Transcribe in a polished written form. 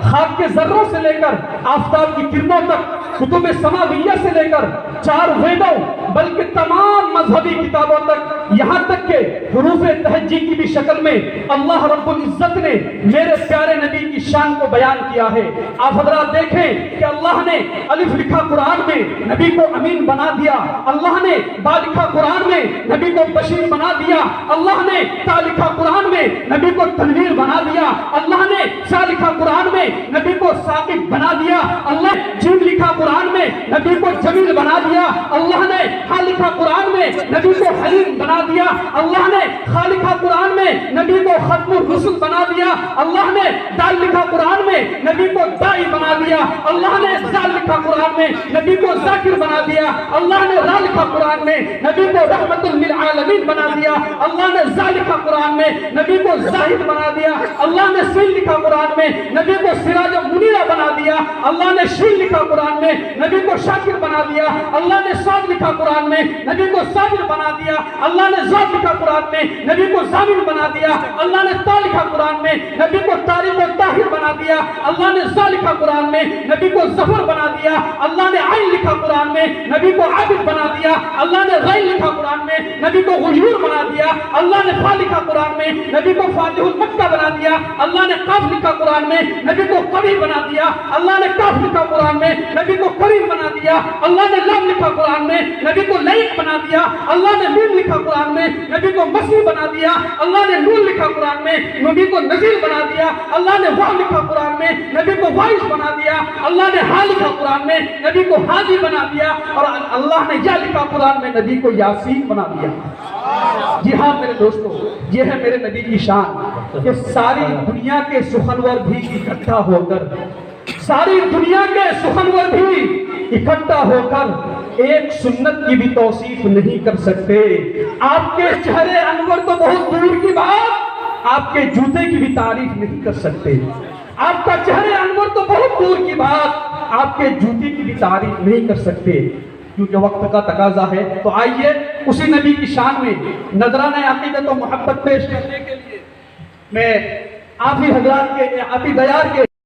خاک کے ذروں سے لے کر آفتاب کی کرنوں تک، کتب سماویہ سے لے کر 4 ویدوں بلکہ تمام مذہبی کتابوں تک، یہاں تک کہ حروف تہجی کی بھی شکل میں اللہ رب العزت نے میرے پیارے نبی کی شان کو بیان کیا ہے۔ آپ حضرات دیکھیں کہ اللہ نے الف لکھا قرآن میں، نبی کو امین بنا دیا۔ اللہ نے با لکھا قرآن میں، نبی کو بشیر بنا دیا۔ اللہ نے تا لکھا قرآن میں، نبی کو تنویر بنا دیا۔ اللہ نے سا لکھا قرآن میں، نبی کو ثاقب بنا دیا۔ اللہ نے جیم لکھا قرآن میں، نبی کو جمیل بنا دیا۔ اللہ نے ہا لکھا قرآن میں، نبی کو حلیم بنا دیا۔ اللہ نے خا لکھا قرآن میں، نبی کو ختم الرسل بنا دیا۔ اللہ نے دال لکھا قرآن میں، نبی کو دائی بنا دیا۔ اللہ نے زال لکھا قرآن میں، نبی کو ذاکر بنا دیا۔ اللہ نے را لکھا قرآن میں، نبی کو رحمت للعالمین بنا دیا۔ اللہ نے زا لکھا قرآن میں، نبی کو زاہد بنا دیا۔ اللہ نے سین لکھا قرآن میں، نبی کو سراج منیرہ بنا دیا۔ اللہ نے شین لکھا قرآن میں، نبی کو شاکر بنا دیا۔ اللہ نے صاد لکھا قرآن میں، نبی کو صابر بنا دیا۔ اللہ نے ذات لکھا قرآن میں، نبی کو ضامن بنا دیا۔ اللہ نے تا لکھا قرآن میں، نبی کو طارق و طاہر بنا دیا۔ اللہ نے زا لکھا قرآن میں، نبی کو ظفر بنا دیا۔ اللہ نے عین لکھا قرآن میں، نبی کو عابد بنا دیا۔ اللہ نے غین لکھا قرآن میں، نبی کو غیور بنا دیا۔ اللہ نے فا لکھا قرآن میں، نبی کو فاتح المکہ بنا دیا۔ اللہ نے قاف لکھا قرآن میں، نبی کو قوی بنا دیا۔ اللہ نے کاف لکھا قرآن میں، نبی کو کریم بنا دیا۔ اللہ نے لام لکھا قرآن میں، نبی کو لائق بنا دیا۔ اللہ نے میم لکھا قرآن میں، نبی کو مسیح بنا دیا۔ اللہ نے نون لکھا قرآن میں، نبی کو نذیر بنا دیا۔ اللہ نے واو لکھا قرآن میں، نبی کو وائس بنا دیا۔ اللہ نے ہا لکھا قرآن میں، نبی کو ہادی بنا دیا۔ اور اللہ نے یا لکھا قرآن میں، نبی کو یاسین بنا دیا۔ جی ہاں میرے دوستو، یہ ہے میرے نبی کی شان کہ ساری دنیا کے سخنور بھی اکٹھا ہو کر، ساری دنیا کے سخنور بھی اکٹھا ہو کر ایک سنت کی بھی توصیف نہیں کر سکتے۔ آپ کے چہرے انور تو بہت دور کی بات، آپ کے جوتے کی بھی تعریف نہیں کر سکتے۔ آپ کا چہرے انور تو بہت دور کی بات، آپ کے جوتے کی بھی تعریف نہیں کر سکتے، کیونکہ وقت کا تقاضا ہے۔ تو آئیے اسی نبی کی شان میں نذرانہ عقیدت و محبت پیش کرنے کے لیے میں آپ ہی حضرات کے آپ ہی دیار کے